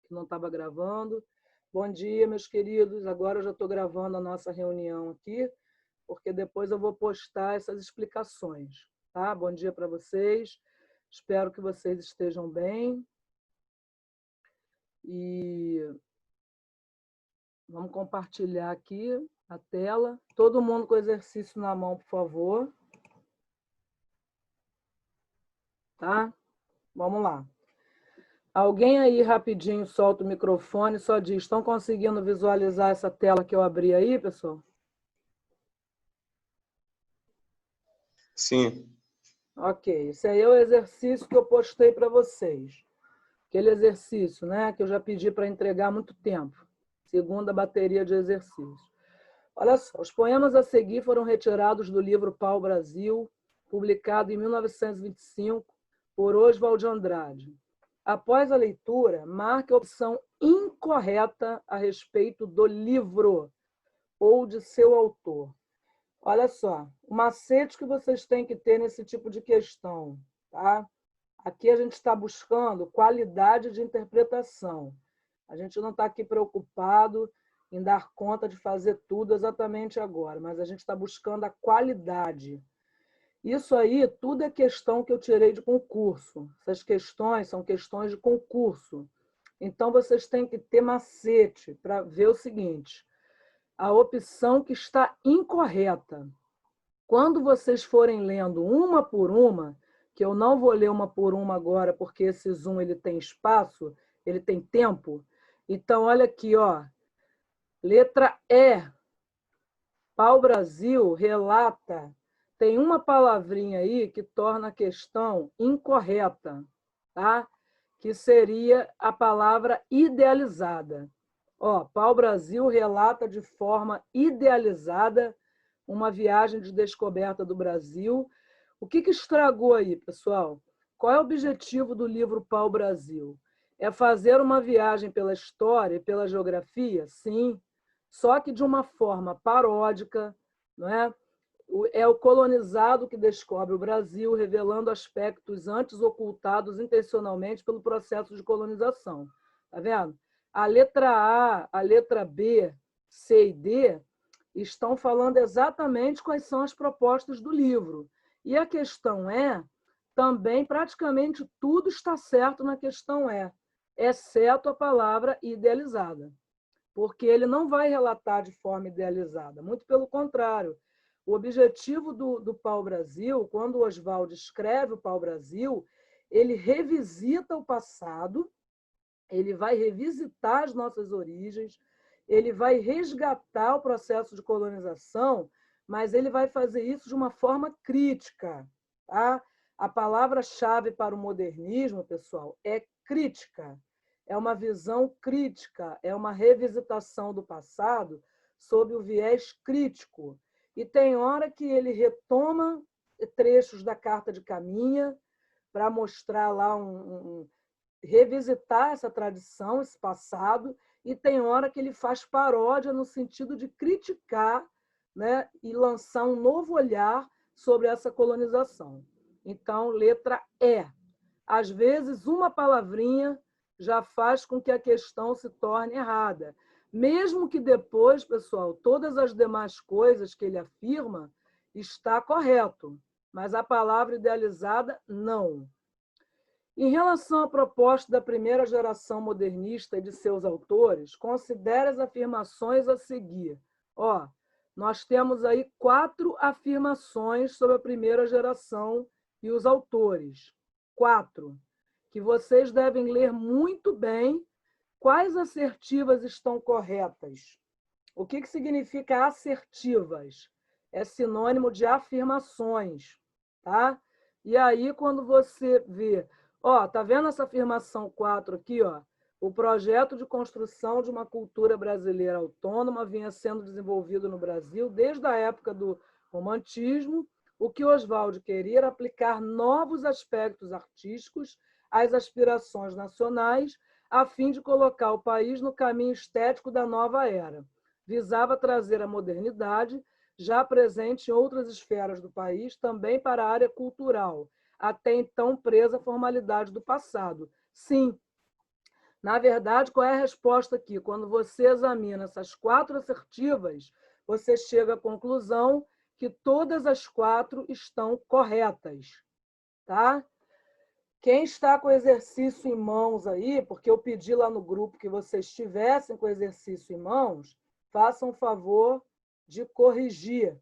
que não estava gravando. Bom dia, meus queridos. Agora eu já estou gravando a nossa reunião aqui, porque depois eu vou postar essas explicações, tá? Bom dia para vocês. Espero que vocês estejam bem. E vamos compartilhar aqui a tela. Todo mundo com o exercício na mão, por favor. Tá? Vamos lá. Alguém aí rapidinho solta o microfone e só diz, estão conseguindo visualizar essa tela que eu abri aí, pessoal? Sim. Ok, esse aí é o exercício que eu postei para vocês. Aquele exercício, né, que eu já pedi para entregar há muito tempo. Segunda bateria de exercícios. Olha só, os poemas a seguir foram retirados do livro Pau-Brasil, publicado em 1925 por Oswald de Andrade. Após a leitura, marque a opção incorreta a respeito do livro ou de seu autor. Olha só, o macete que vocês têm que ter nesse tipo de questão, tá? Aqui a gente está buscando qualidade de interpretação. A gente não está aqui preocupado em dar conta de fazer tudo exatamente agora, mas a gente está buscando a qualidade. Isso aí, tudo é questão que eu tirei de concurso. Essas questões são questões de concurso. Então, vocês têm que ter macete para ver o seguinte: a opção que está incorreta. Quando vocês forem lendo uma por uma, que eu não vou ler uma por uma agora, porque esse Zoom ele tem espaço, ele tem tempo. Então, olha aqui, ó. Letra E. Pau-Brasil relata. Tem uma palavrinha aí que torna a questão incorreta, tá? Que seria a palavra idealizada. Ó, Pau-Brasil relata de forma idealizada uma viagem de descoberta do Brasil. O que estragou aí, pessoal? Qual é o objetivo do livro Pau-Brasil? É fazer uma viagem pela história e pela geografia? Sim, só que de uma forma paródica, não é? É o colonizado que descobre o Brasil, revelando aspectos antes ocultados intencionalmente pelo processo de colonização. Tá vendo? A letra A, a letra B, C e D estão falando exatamente quais são as propostas do livro. E a questão é, também praticamente tudo está certo na questão é, exceto a palavra idealizada. Porque ele não vai relatar de forma idealizada, muito pelo contrário. O objetivo do Pau-Brasil, quando o Oswald escreve o Pau-Brasil, ele revisita o passado, ele vai revisitar as nossas origens, ele vai resgatar o processo de colonização, mas ele vai fazer isso de uma forma crítica. Tá? A palavra-chave para o modernismo, pessoal, é crítica. É uma visão crítica, é uma revisitação do passado sob o viés crítico. E tem hora que ele retoma trechos da Carta de Caminha para mostrar lá revisitar essa tradição, esse passado, e tem hora que ele faz paródia no sentido de criticar, né, e lançar um novo olhar sobre essa colonização. Então, letra E. Às vezes, uma palavrinha já faz com que a questão se torne errada. Mesmo que depois, pessoal, todas as demais coisas que ele afirma está correto, mas a palavra idealizada, não. Em relação à proposta da primeira geração modernista e de seus autores, considere as afirmações a seguir. Ó, nós temos aí 4 afirmações sobre a primeira geração e os autores. 4, que vocês devem ler muito bem. Quais assertivas estão corretas? O que significa assertivas? É sinônimo de afirmações, tá? E aí, quando você vê... Ó, tá vendo essa afirmação 4 aqui, ó? O projeto de construção de uma cultura brasileira autônoma vinha sendo desenvolvido no Brasil desde a época do romantismo. O que Oswald queria era aplicar novos aspectos artísticos às aspirações nacionais, a fim de colocar o país no caminho estético da nova era. Visava trazer a modernidade, já presente em outras esferas do país, também para a área cultural, até então presa à formalidade do passado. Sim, Na verdade, qual é a resposta aqui? Quando você examina essas 4 assertivas, você chega à conclusão que todas as 4 estão corretas, tá? Quem está com o exercício em mãos aí, porque eu pedi lá no grupo que vocês estivessem com o exercício em mãos, façam o favor de corrigir.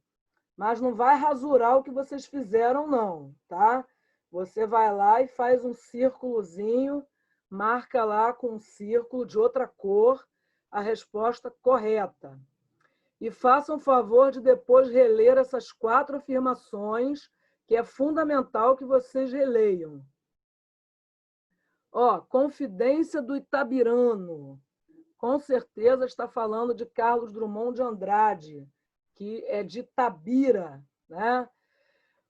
Mas não vai rasurar o que vocês fizeram, não, tá? Você vai lá e faz um círculozinho, marca lá com um círculo de outra cor a resposta correta. E façam o favor de depois reler essas 4 afirmações, que é fundamental que vocês releiam. Ó, Confidência do Itabirano. Com certeza está falando de Carlos Drummond de Andrade, que é de Itabira, né?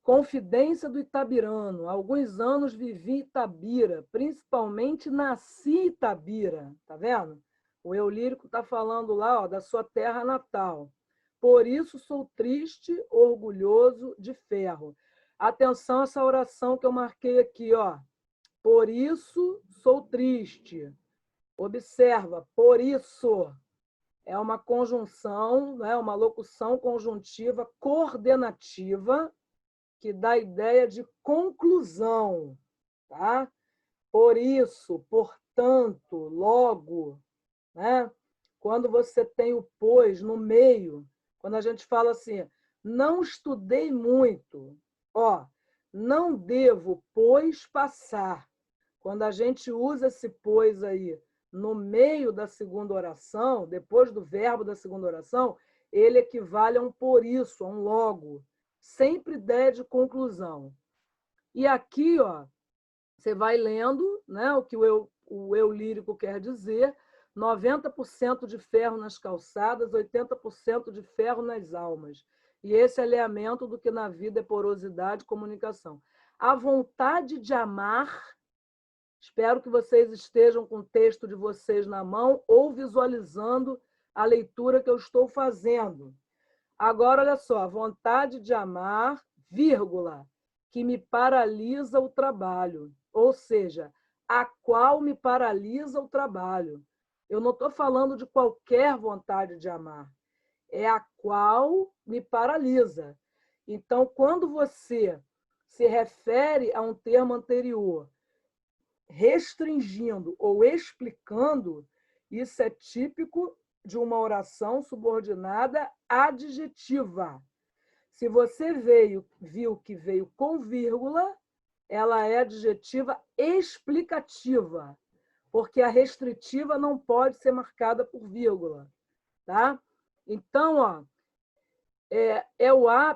Confidência do Itabirano. Há alguns anos vivi em Itabira, principalmente nasci em Itabira, tá vendo? O eu lírico está falando lá, ó, da sua terra natal. Por isso sou triste, orgulhoso de ferro. Atenção a essa oração que eu marquei aqui, ó. Por isso sou triste. Observa, por isso é uma conjunção, né, uma locução conjuntiva coordenativa que dá a ideia de conclusão, tá? Por isso, portanto, logo, né? Quando você tem o pois no meio, quando a gente fala assim, não estudei muito, ó, não devo, pois, passar. Quando a gente usa esse pois aí no meio da segunda oração, depois do verbo da segunda oração, ele equivale a um por isso, a um logo. Sempre ideia de conclusão. E aqui, ó, você vai lendo, né, o que o eu lírico quer dizer, 90% de ferro nas calçadas, 80% de ferro nas almas. E esse alinhamento do que na vida é porosidade e comunicação. A vontade de amar. Espero que vocês estejam com o texto de vocês na mão ou visualizando a leitura que eu estou fazendo. Agora, olha só, a vontade de amar, vírgula, que me paralisa o trabalho. Ou seja, a qual me paralisa o trabalho. Eu não estou falando de qualquer vontade de amar. É a qual me paralisa. Então, quando você se refere a um termo anterior, restringindo ou explicando, isso é típico de uma oração subordinada adjetiva. Se você viu que veio com vírgula, ela é adjetiva explicativa, porque a restritiva não pode ser marcada por vírgula, tá? Então, ó,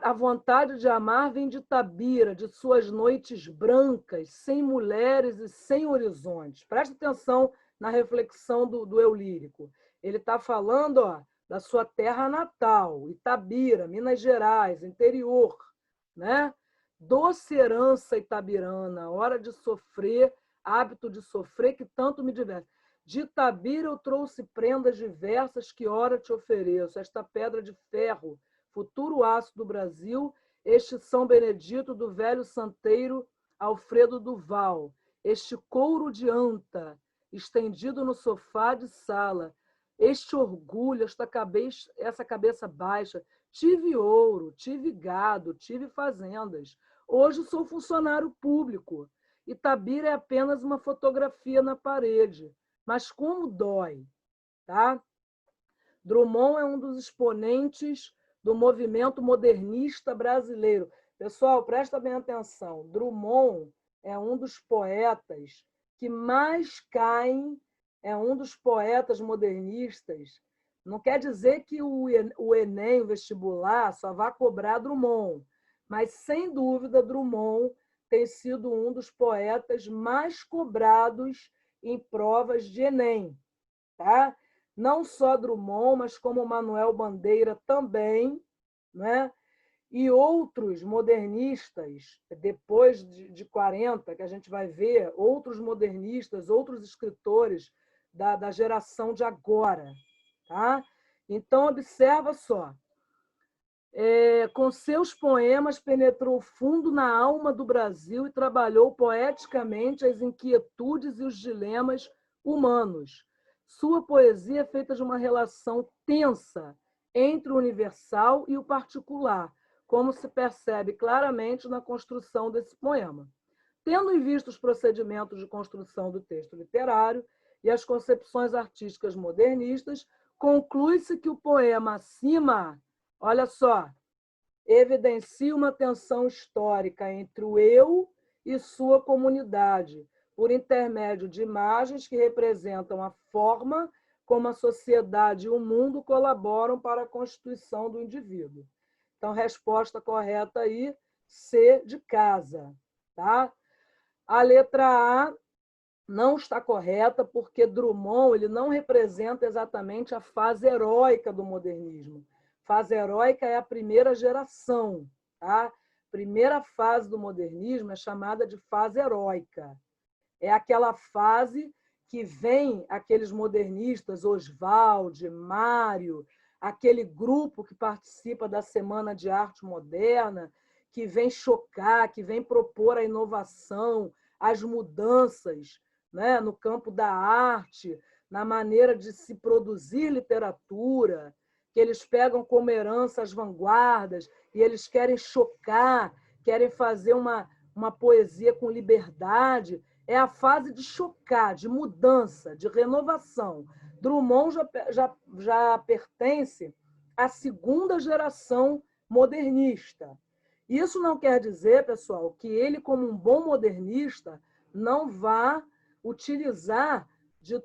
a vontade de amar vem de Itabira, de suas noites brancas, sem mulheres e sem horizontes. Presta atenção na reflexão do eu lírico. Ele está falando, ó, da sua terra natal, Itabira, Minas Gerais, interior, né? Doce herança itabirana, hora de sofrer, hábito de sofrer que tanto me diverte. De Itabira eu trouxe prendas diversas que ora te ofereço, esta pedra de ferro, futuro aço do Brasil, este São Benedito do velho santeiro Alfredo Duval, este couro de anta, estendido no sofá de sala, este orgulho, essa cabeça baixa, tive ouro, tive gado, tive fazendas, hoje sou funcionário público, Itabira é apenas uma fotografia na parede, mas como dói, tá? Drummond é um dos exponentes do movimento modernista brasileiro. Pessoal, presta bem atenção. Drummond é um dos poetas que mais caem, é um dos poetas modernistas. Não quer dizer que o Enem, o vestibular, só vai cobrar Drummond, mas, sem dúvida, Drummond tem sido um dos poetas mais cobrados em provas de Enem, tá? Não só Drummond, mas como Manuel Bandeira também, né? E outros modernistas, depois de 40, que a gente vai ver, outros modernistas, outros escritores da geração de agora. Tá? Então, observa só. Com seus poemas, penetrou fundo na alma do Brasil e trabalhou poeticamente as inquietudes e os dilemas humanos. Sua poesia é feita de uma relação tensa entre o universal e o particular, como se percebe claramente na construção desse poema. Tendo em vista os procedimentos de construção do texto literário e as concepções artísticas modernistas, conclui-se que o poema acima, olha só, evidencia uma tensão histórica entre o eu e sua comunidade, por intermédio de imagens que representam a forma como a sociedade e o mundo colaboram para a constituição do indivíduo. Então, resposta correta aí, C de casa. Tá? A letra A não está correta, porque Drummond ele não representa exatamente a fase heróica do modernismo. Fase heróica é a primeira geração. Tá? Primeira fase do modernismo é chamada de fase heróica. É aquela fase que vem aqueles modernistas, Oswald, Mário, aquele grupo que participa da Semana de Arte Moderna, que vem chocar, que vem propor a inovação, as mudanças, né, no campo da arte, na maneira de se produzir literatura, que eles pegam como herança as vanguardas e eles querem chocar, querem fazer uma poesia com liberdade. É a fase de chocar, de mudança, de renovação. Drummond já pertence à segunda geração modernista. Isso não quer dizer, pessoal, que ele, como um bom modernista, não vá utilizar de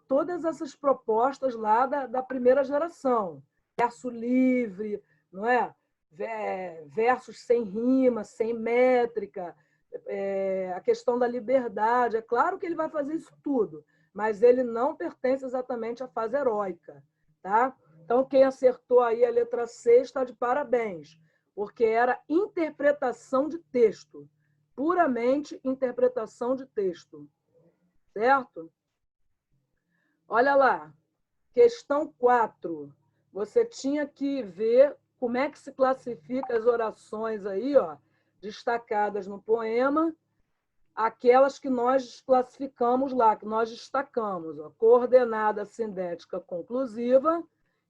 todas essas propostas lá da primeira geração. Verso livre, não é? Versos sem rima, sem métrica, a questão da liberdade. É claro que ele vai fazer isso tudo, mas ele não pertence exatamente à fase heróica. Tá? Então, quem acertou aí a letra C está de parabéns, porque era interpretação de texto, puramente interpretação de texto. Certo? Olha lá, questão 4. Você tinha que ver como é que se classifica as orações aí, ó, destacadas no poema, aquelas que nós classificamos lá, que nós destacamos, ó, coordenada sindética conclusiva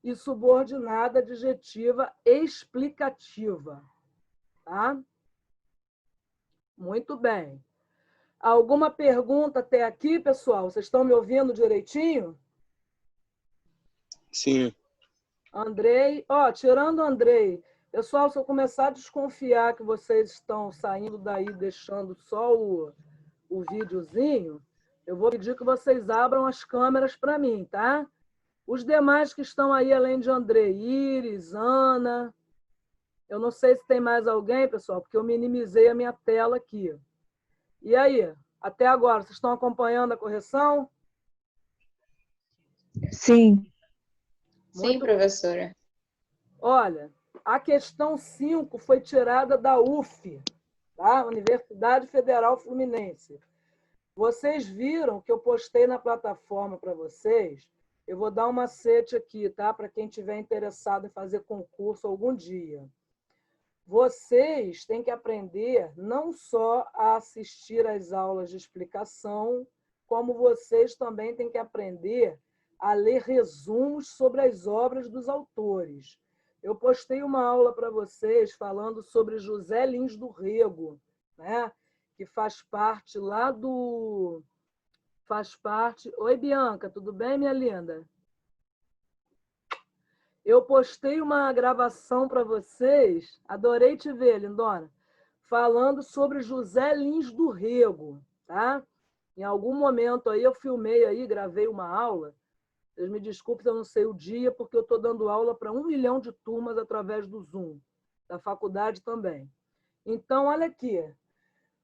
e subordinada adjetiva explicativa. Tá? Muito bem. Alguma pergunta até aqui, pessoal? Vocês estão me ouvindo direitinho? Sim. Andrei, tirando Andrei, pessoal, se eu começar a desconfiar que vocês estão saindo daí deixando só o videozinho, eu vou pedir que vocês abram as câmeras para mim, tá? Os demais que estão aí, além de Andrei, Iris, Ana, eu não sei se tem mais alguém, pessoal, porque eu minimizei a minha tela aqui. E aí, até agora, vocês estão acompanhando a correção? Sim. Sim, professora. Olha, a questão 5 foi tirada da UF, tá? Universidade Federal Fluminense. Vocês viram que eu postei na plataforma para vocês? Eu vou dar um macete aqui, tá? Para quem estiver interessado em fazer concurso algum dia. Vocês têm que aprender não só a assistir às aulas de explicação, como vocês também têm que aprender a ler resumos sobre as obras dos autores. Eu postei uma aula para vocês falando sobre José Lins do Rego, né? Que faz parte lá do... Oi, Bianca, tudo bem, minha linda? Eu postei uma gravação para vocês, adorei te ver, lindona, falando sobre José Lins do Rego, tá? Em algum momento aí eu filmei aí, gravei uma aula. Vocês me desculpem se eu não sei o dia, porque eu estou dando aula para 1 milhão de turmas através do Zoom, da faculdade também. Então, olha aqui,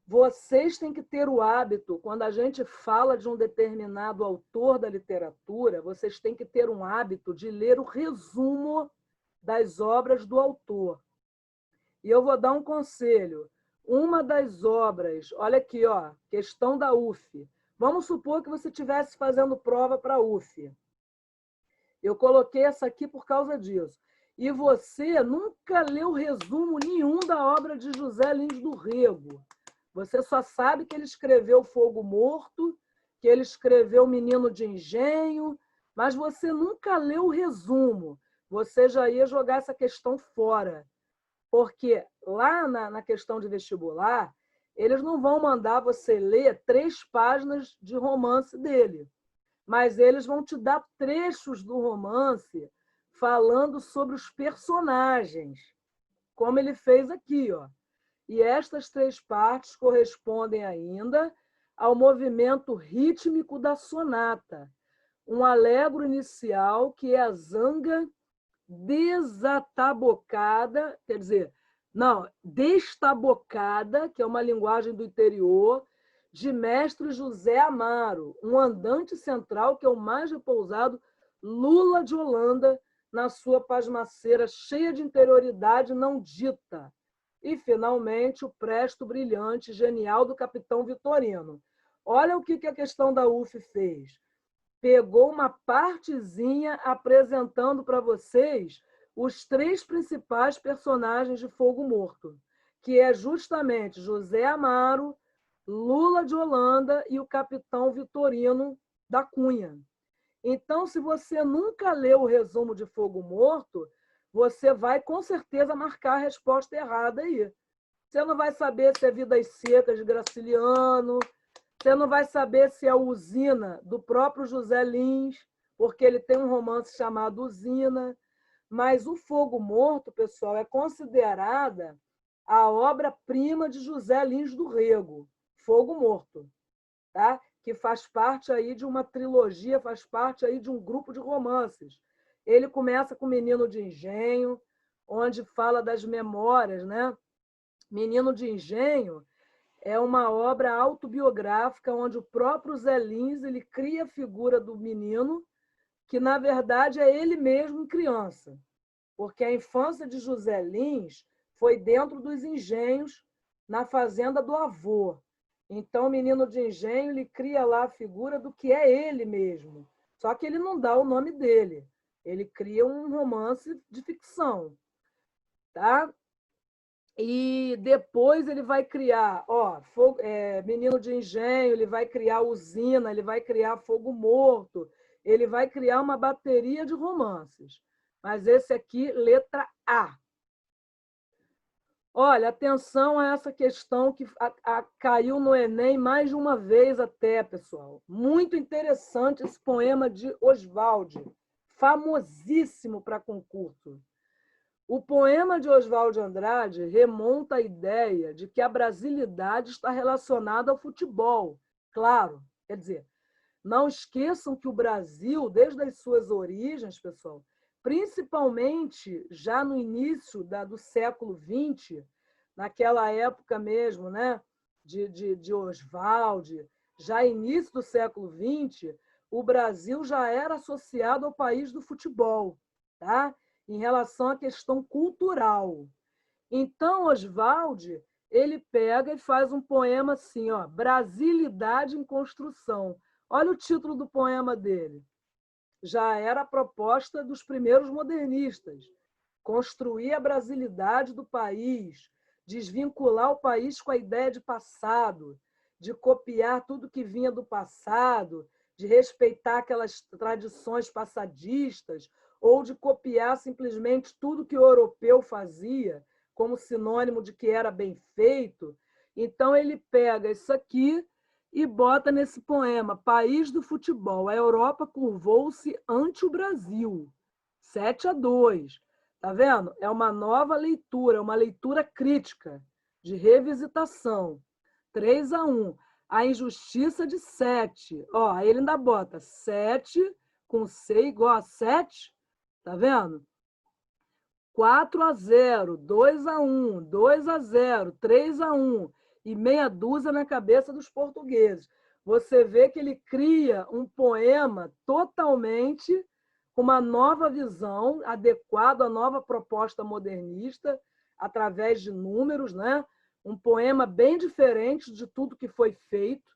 vocês têm que ter o hábito, quando a gente fala de um determinado autor da literatura, vocês têm que ter um hábito de ler o resumo das obras do autor. E eu vou dar um conselho. Uma das obras, olha aqui, ó, questão da UF. Vamos supor que você estivesse fazendo prova para a UF. Eu coloquei essa aqui por causa disso. E você nunca leu resumo nenhum da obra de José Lins do Rego. Você só sabe que ele escreveu Fogo Morto que ele escreveu Menino de Engenho, mas você nunca leu o resumo. Você já ia jogar essa questão fora. Porque lá na questão de vestibular, eles não vão mandar você ler 3 páginas de romance dele, mas eles vão te dar trechos do romance falando sobre os personagens, como ele fez aqui, ó. E estas 3 partes correspondem ainda ao movimento rítmico da sonata, um allegro inicial que é a zanga desatabocada, quer dizer, não, destabocada, que é uma linguagem do interior, de mestre José Amaro, um andante central que é o mais repousado Lula de Holanda, na sua pasmaceira cheia de interioridade não dita. E, finalmente, o presto brilhante, genial do capitão Vitorino. Olha o que a questão da UF fez. Pegou uma partezinha apresentando para vocês os 3 principais personagens de Fogo Morto, que é justamente José Amaro, Lula de Holanda e o capitão Vitorino da Cunha. Então, se você nunca leu o resumo de Fogo Morto, você vai com certeza marcar a resposta errada aí. Você não vai saber se é Vidas Secas de Graciliano, você não vai saber se é Usina do próprio José Lins, porque ele tem um romance chamado Usina. Mas o Fogo Morto, pessoal, é considerada a obra-prima de José Lins do Rego, Fogo Morto, tá? Que faz parte aí de uma trilogia, faz parte aí de um grupo de romances. Ele começa com Menino de Engenho, onde fala das memórias, né? Menino de Engenho é uma obra autobiográfica onde o próprio Zé Lins ele cria a figura do menino, que na verdade é ele mesmo em criança, porque a infância de José Lins foi dentro dos engenhos, na fazenda do avô. Então, o Menino de Engenho ele cria lá a figura do que é ele mesmo. Só que ele não dá o nome dele. Ele cria um romance de ficção. Tá? E depois ele vai criar, Menino de Engenho, ele vai criar Usina, ele vai criar Fogo Morto, ele vai criar uma bateria de romances. Mas esse aqui, letra A. Olha, atenção a essa questão que caiu no Enem mais de uma vez até, pessoal. Muito interessante esse poema de Oswald, famosíssimo para concurso. O poema de Oswald de Andrade remonta à ideia de que a brasilidade está relacionada ao futebol. Claro, quer dizer, não esqueçam que o Brasil, desde as suas origens, pessoal, principalmente já no início do século XX, naquela época mesmo, né, de Oswald, já início do século XX, o Brasil já era associado ao país do futebol, tá? Em relação à questão cultural. Então, Oswald, ele pega e faz um poema assim, ó, Brasilidade em Construção. Olha o título do poema dele. Já era a proposta dos primeiros modernistas. Construir a brasilidade do país, desvincular o país com a ideia de passado, de copiar tudo que vinha do passado, de respeitar aquelas tradições passadistas, ou de copiar simplesmente tudo que o europeu fazia, como sinônimo de que era bem feito. Então, ele pega isso aqui e bota nesse poema, País do Futebol. A Europa curvou-se ante o Brasil. 7-2. Tá vendo? É uma nova leitura, uma leitura crítica, de revisitação. 3-1. A injustiça de 7. Ó, aí ele ainda bota 7 com C igual a 7. Tá vendo? 4-0, 2-1, 2-0, 3-1 e meia dúzia na cabeça dos portugueses. Você vê que ele cria um poema totalmente com uma nova visão, adequado à nova proposta modernista, através de números, né? Um poema bem diferente de tudo que foi feito.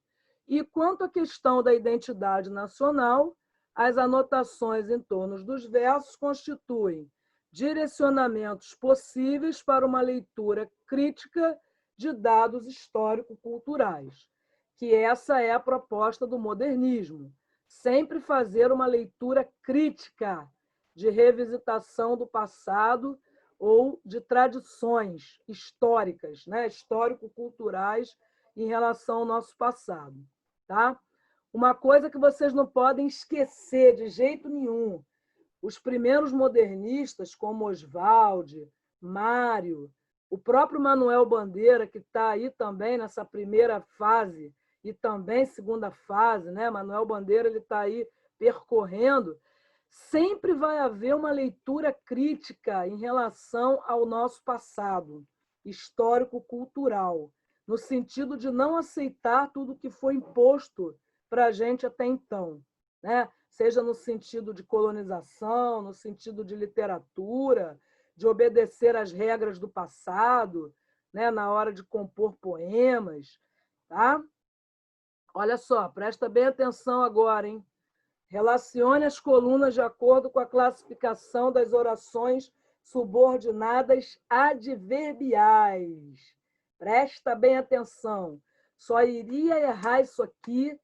E quanto à questão da identidade nacional, as anotações em torno dos versos constituem direcionamentos possíveis para uma leitura crítica de dados histórico-culturais. que essa é a proposta do modernismo. Sempre fazer uma leitura crítica de revisitação do passado ou de tradições históricas, né? Histórico-culturais em relação ao nosso passado. Tá? Uma coisa que vocês não podem esquecer de jeito nenhum, os primeiros modernistas, como Oswald, Mário, o próprio Manuel Bandeira, que está aí também nessa primeira fase e também segunda fase, né? Manuel Bandeira está aí percorrendo, sempre vai haver uma leitura crítica em relação ao nosso passado histórico-cultural, no sentido de não aceitar tudo que foi imposto para a gente até então, né? Seja no sentido de colonização, no sentido de literatura, de obedecer às regras do passado, né? Na hora de compor poemas. Tá? Olha só, presta bem atenção agora, hein? Relacione as colunas de acordo com a classificação das orações subordinadas adverbiais. Presta bem atenção. Só iria errar isso aqui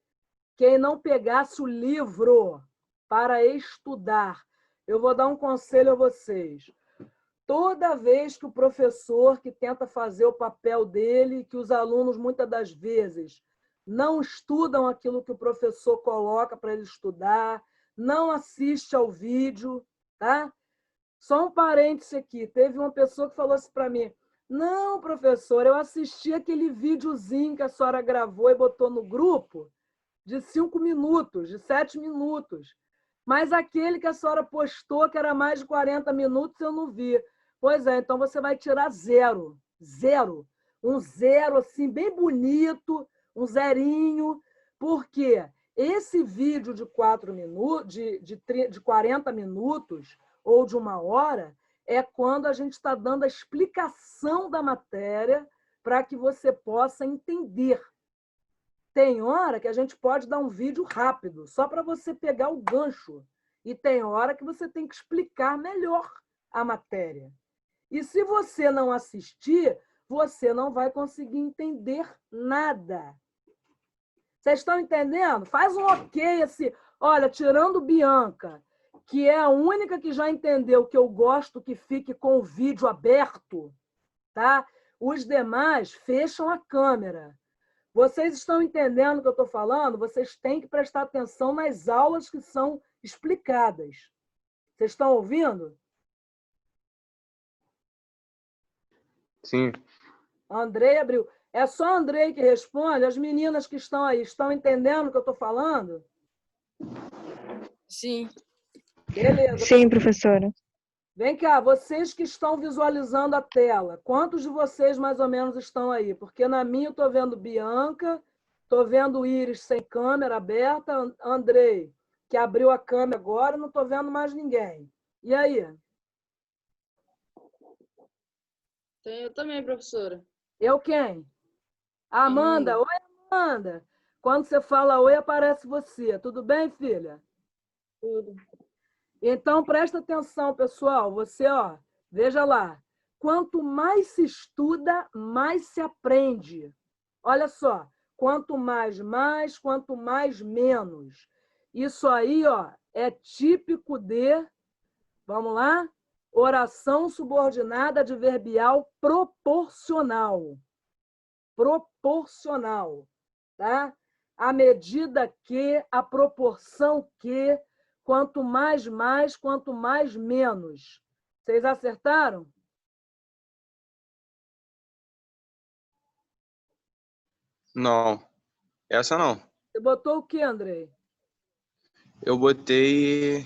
quem não pegasse o livro para estudar. Eu vou dar um conselho a vocês. Toda vez que o professor que tenta fazer o papel dele, que os alunos muitas das vezes não estudam aquilo que o professor coloca para ele estudar, não assiste ao vídeo, tá? Só um parêntese aqui, teve uma pessoa que falou assim para mim, não, professor, eu assisti aquele videozinho que a senhora gravou e botou no grupo, de 5 minutos, de 7 minutos. Mas aquele que a senhora postou, que era mais de 40 minutos, eu não vi. Pois é, então você vai tirar 0. 0. Um 0, assim, bem bonito, um zerinho, porque esse vídeo de 4 minutos, de 40 minutos ou de 1 hora, é quando a gente está dando a explicação da matéria para que você possa entender. Tem hora que a gente pode dar um vídeo rápido, só para você pegar o gancho. E tem hora que você tem que explicar melhor a matéria. E se você não assistir, você não vai conseguir entender nada. Vocês estão entendendo? Faz um ok assim. Olha, tirando Bianca, que é a única que já entendeu que eu gosto que fique com o vídeo aberto, tá? Os demais fecham a câmera. Vocês estão entendendo o que eu estou falando? Vocês têm que prestar atenção nas aulas que são explicadas. Vocês estão ouvindo? Sim. Andrei abriu. É só Andrei que responde? As meninas que estão aí estão entendendo o que eu estou falando? Sim. Beleza. Sim, professora. Vem cá, vocês que estão visualizando a tela, quantos de vocês mais ou menos estão aí? Porque na minha eu estou vendo Bianca, estou vendo Iris sem câmera aberta, Andrei, que abriu a câmera agora, não estou vendo mais ninguém. E aí? Eu também, professora. Eu quem? Amanda. Amanda. Oi, Amanda. Quando você fala oi, aparece você. Tudo bem, filha? Tudo. Então, presta atenção, pessoal. Você, ó, veja lá. Quanto mais se estuda, mais se aprende. Olha só. Quanto mais, quanto mais, menos. Isso aí, ó, é típico de, vamos lá, oração subordinada adverbial proporcional. Proporcional, tá? À medida que, a proporção que, quanto mais, quanto mais, menos. Vocês acertaram? Não. Essa não. Você botou o quê, Andrei? Eu botei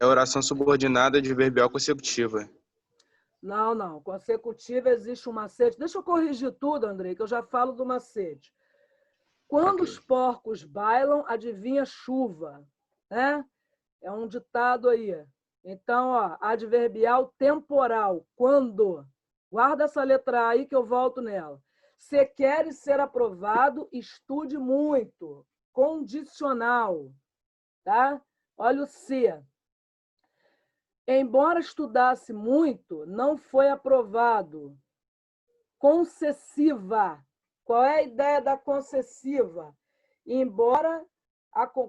oração subordinada adverbial consecutiva. Não, não. Consecutiva existe um macete. Deixa eu corrigir tudo, Andrei, que eu já falo do macete. Quando os porcos bailam, adivinha chuva, né? É um ditado aí. Então, ó, adverbial temporal. Quando? Guarda essa letra aí que eu volto nela. Se quer ser aprovado, estude muito. Condicional. Tá? Olha o C. Embora estudasse muito, não foi aprovado. Concessiva. Qual é a ideia da concessiva? Embora,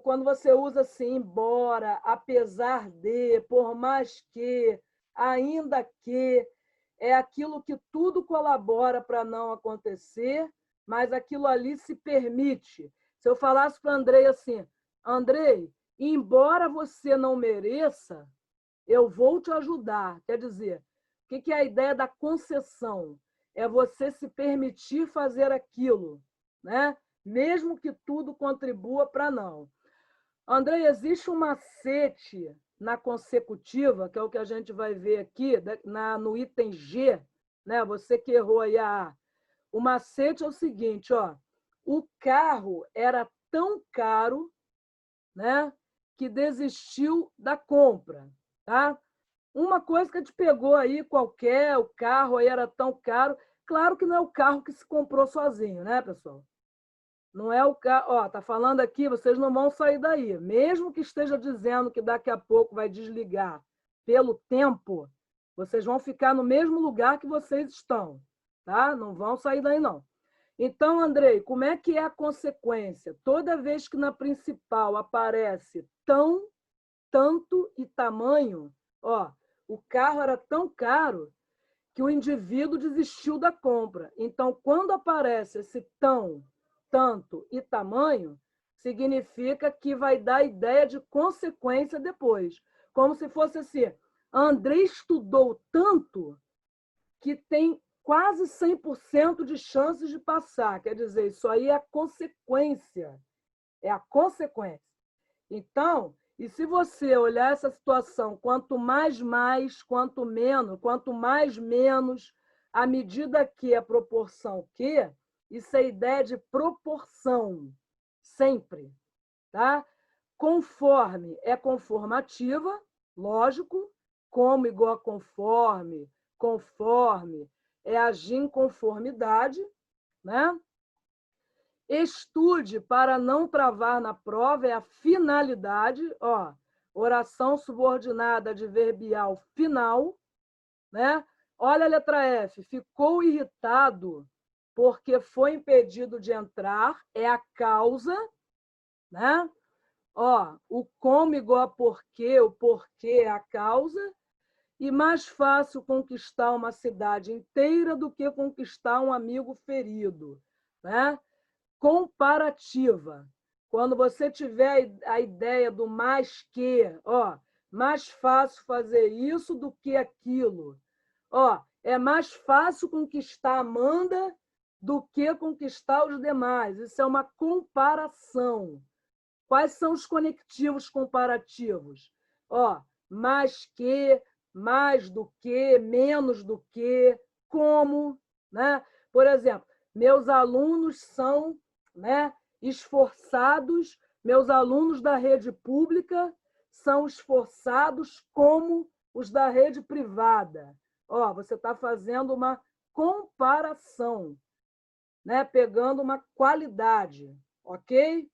quando você usa assim, embora, apesar de, por mais que, ainda que, é aquilo que tudo colabora para não acontecer, mas aquilo ali se permite. Se eu falasse para Andrei assim, Andrei, embora você não mereça, eu vou te ajudar. Quer dizer, o que é a ideia da concessão? É você se permitir fazer aquilo, né? Mesmo que tudo contribua para não. Andrei, existe um macete na consecutiva, que é o que a gente vai ver aqui, no item G, né? Você que errou aí a A. O macete é o seguinte, ó, o carro era tão caro, né, que desistiu da compra, tá? Uma coisa que a gente pegou aí qualquer, o carro aí era tão caro, claro que não é o carro que se comprou sozinho, né, pessoal? Não é o carro, ó, tá falando aqui, vocês não vão sair daí. Mesmo que esteja dizendo que daqui a pouco vai desligar pelo tempo, vocês vão ficar no mesmo lugar que vocês estão, tá? Não vão sair daí, não. Então, Andrei, como é que é a consequência? Toda vez que na principal aparece tão, tanto e tamanho, ó, o carro era tão caro que o indivíduo desistiu da compra. Então, quando aparece esse tão, tanto e tamanho, significa que vai dar ideia de consequência depois. Como se fosse assim, André estudou tanto que tem quase 100% de chances de passar. Quer dizer, isso aí é a consequência. É a consequência. Então, e se você olhar essa situação, quanto mais, quanto menos, quanto mais, menos, à medida que a proporção que, isso é ideia de proporção, sempre. Tá? Conforme é conformativa, lógico, como igual a conforme, conforme é agir em conformidade, né? Estude para não travar na prova, é a finalidade, ó, oração subordinada adverbial final, né? Olha a letra F, ficou irritado porque foi impedido de entrar, é a causa, né? Ó, o como igual a porquê, o porquê é a causa, e mais fácil conquistar uma cidade inteira do que conquistar um amigo ferido, né? Comparativa. Quando você tiver a ideia do mais que, ó, mais fácil fazer isso do que aquilo. Ó, é mais fácil conquistar a Amanda do que conquistar os demais. Isso é uma comparação. Quais são os conectivos comparativos? Ó, mais que, mais do que, menos do que, como, né? Por exemplo, meus alunos são, né, esforçados, meus alunos da rede pública são esforçados como os da rede privada. Ó, você está fazendo uma comparação, né, pegando uma qualidade, ok?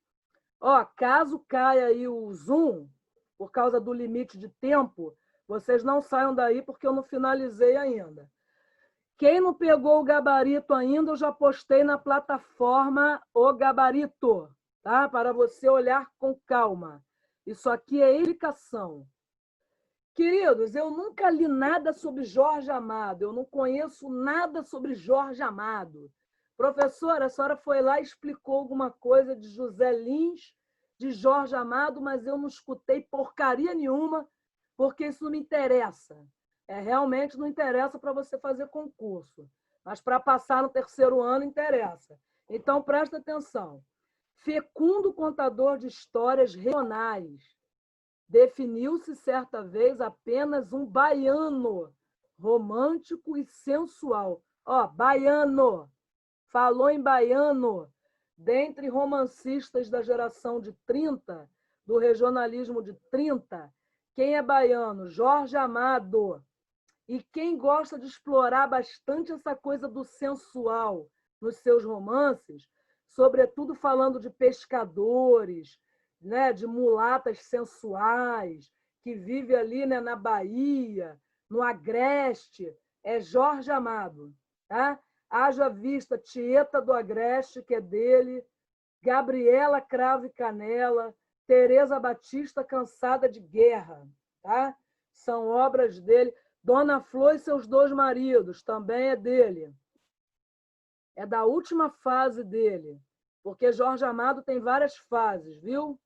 Ó, caso caia aí o Zoom, por causa do limite de tempo, vocês não saiam daí porque eu não finalizei ainda. Quem não pegou o gabarito ainda, eu já postei na plataforma o gabarito, tá? Para você olhar com calma. Isso aqui é explicação. Queridos, eu nunca li nada sobre Jorge Amado, eu não conheço nada sobre Jorge Amado. Professora, a senhora foi lá e explicou alguma coisa de José Lins, de Jorge Amado, mas eu não escutei porcaria nenhuma, porque isso não me interessa. Realmente não interessa para você fazer concurso, mas para passar no terceiro ano interessa. Então, presta atenção. Fecundo contador de histórias regionais, definiu-se certa vez apenas um baiano, romântico e sensual. Ó, baiano, falou em baiano, dentre romancistas da geração de 30, do regionalismo de 30, quem é baiano? Jorge Amado. E quem gosta de explorar bastante essa coisa do sensual nos seus romances, sobretudo falando de pescadores, né, de mulatas sensuais, que vive ali, né, na Bahia, no Agreste, é Jorge Amado. Tá? Haja vista Tieta do Agreste, que é dele, Gabriela Cravo e Canela, Teresa Batista Cansada de Guerra, tá? São obras dele. Dona Flor e seus 2 maridos, também é dele. É da última fase dele, porque Jorge Amado tem várias fases, viu?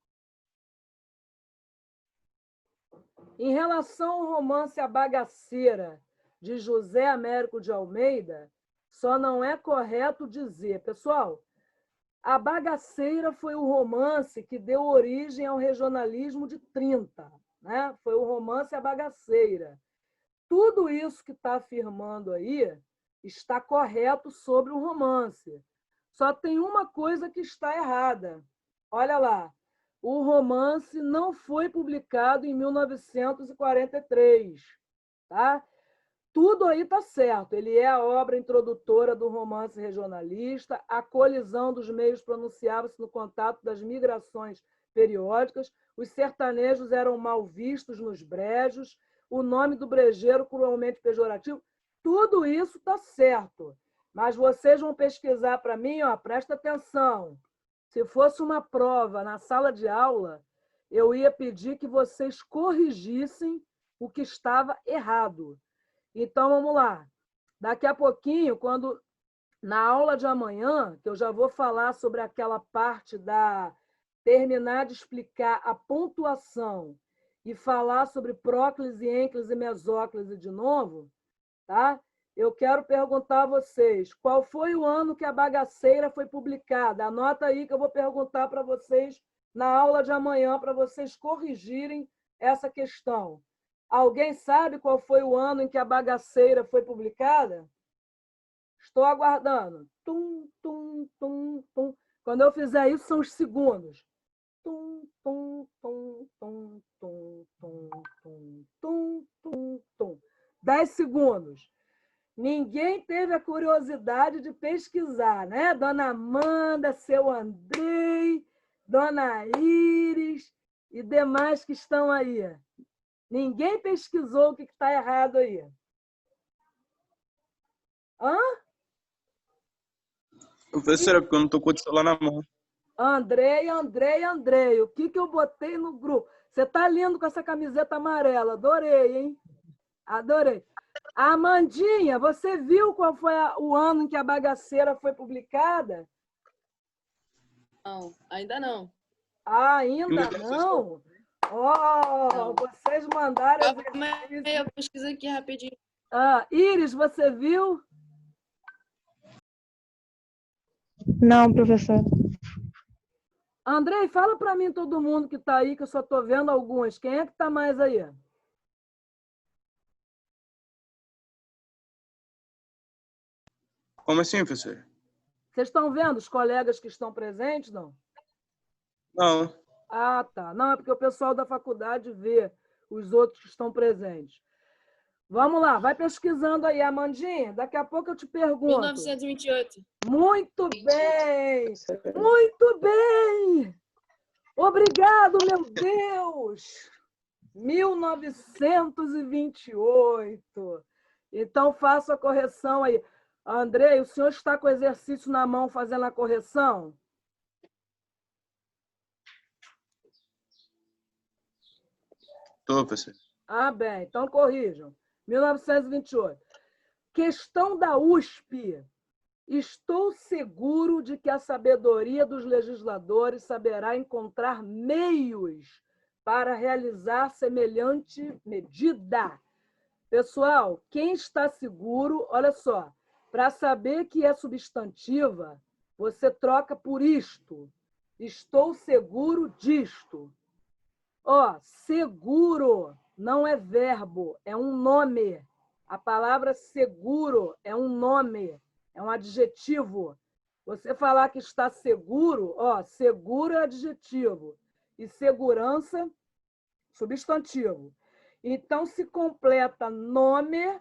Em relação ao romance A Bagaceira, de José Américo de Almeida, só não é correto dizer... Pessoal, A Bagaceira foi o romance que deu origem ao regionalismo de 30, né? Foi o romance A Bagaceira. Tudo isso que está afirmando aí está correto sobre o romance. Só tem uma coisa que está errada. Olha lá, o romance não foi publicado em 1943, tá? Tudo aí está certo. Ele é a obra introdutora do romance regionalista, a colisão dos meios pronunciava-se no contato das migrações periódicas, os sertanejos eram mal vistos nos brejos, o nome do brejeiro cruelmente pejorativo. Tudo isso está certo. Mas vocês vão pesquisar para mim, ó, presta atenção. Se fosse uma prova na sala de aula, eu ia pedir que vocês corrigissem o que estava errado. Então, vamos lá. Daqui a pouquinho, quando na aula de amanhã, que eu já vou falar sobre aquela parte da terminar de explicar a pontuação e falar sobre próclise, ênclise e mesóclise de novo, tá? Eu quero perguntar a vocês, qual foi o ano que A Bagaceira foi publicada? Anota aí que eu vou perguntar para vocês na aula de amanhã, para vocês corrigirem essa questão. Alguém sabe qual foi o ano em que A Bagaceira foi publicada? Estou aguardando. Tum, tum, tum, tum. Quando eu fizer isso, são os segundos. Tum, tum, tum, tum, tum, tum, tum, tum, tum, tum. 10 segundos. Ninguém teve a curiosidade de pesquisar, né? Dona Amanda, seu Andrei, Dona Iris e demais que estão aí. Ninguém pesquisou o que está errado aí. Hã? Professora, porque eu não estou com o celular na mão. Andrei. O que eu botei no grupo? Você está lindo com essa camiseta amarela. Adorei, hein? Adorei. Amandinha, você viu qual foi o ano em que A Bagaceira foi publicada? Não, ainda não. Ah, ainda não? Não. Vocês mandaram Eu pesquisei aqui rapidinho. Iris, você viu? Não, professor. Andrei, fala para mim todo mundo que está aí, que eu só estou vendo alguns. Quem é que está mais aí? Como assim, professor? Vocês estão vendo os colegas que estão presentes, não? Não. Ah, tá. Não, é porque o pessoal da faculdade vê os outros que estão presentes. Vamos lá, vai pesquisando aí, Amandinha. Daqui a pouco eu te pergunto. 1928. Muito bem! Muito bem! Obrigado, meu Deus! 1928. Então, faça a correção aí. Andrei, o senhor está com o exercício na mão fazendo a correção? Estou, professor. Ah, bem, então corrijam. 1928. Questão da USP. Estou seguro de que a sabedoria dos legisladores saberá encontrar meios para realizar semelhante medida. Pessoal, quem está seguro, olha só, para saber que é substantiva, você troca por isto. Estou seguro disto. Seguro não é verbo, é um nome. A palavra seguro é um nome, é um adjetivo. Você falar que está seguro, seguro é adjetivo e segurança, substantivo. Então, se completa nome,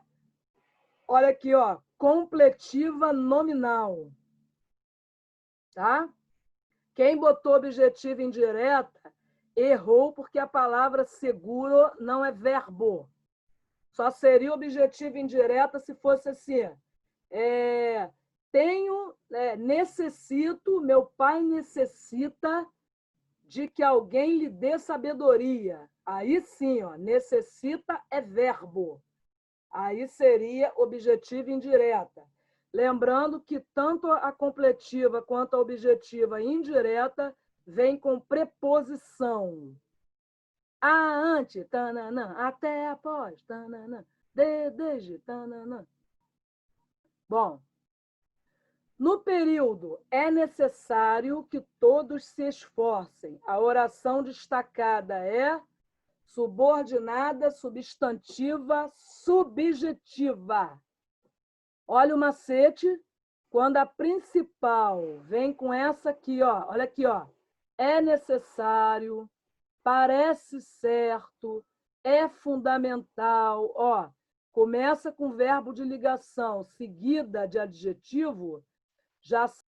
olha aqui, completiva nominal. Tá? Quem botou objetivo indireta errou porque a palavra seguro não é verbo. Só seria objetivo indireta se fosse assim. necessito, meu pai necessita de que alguém lhe dê sabedoria. Aí sim, ó, necessita é verbo. Aí seria objetiva indireta. Lembrando que tanto a completiva quanto a objetiva indireta vem com preposição. A, ante, tananã, até, após, tananã, desde, tananã. Bom, no período é necessário que todos se esforcem. A oração destacada é subordinada, substantiva, subjetiva. Olha o macete, quando a principal vem com essa aqui, ó, olha aqui, ó, é necessário, parece certo, é fundamental, ó, começa com verbo de ligação seguida de adjetivo, já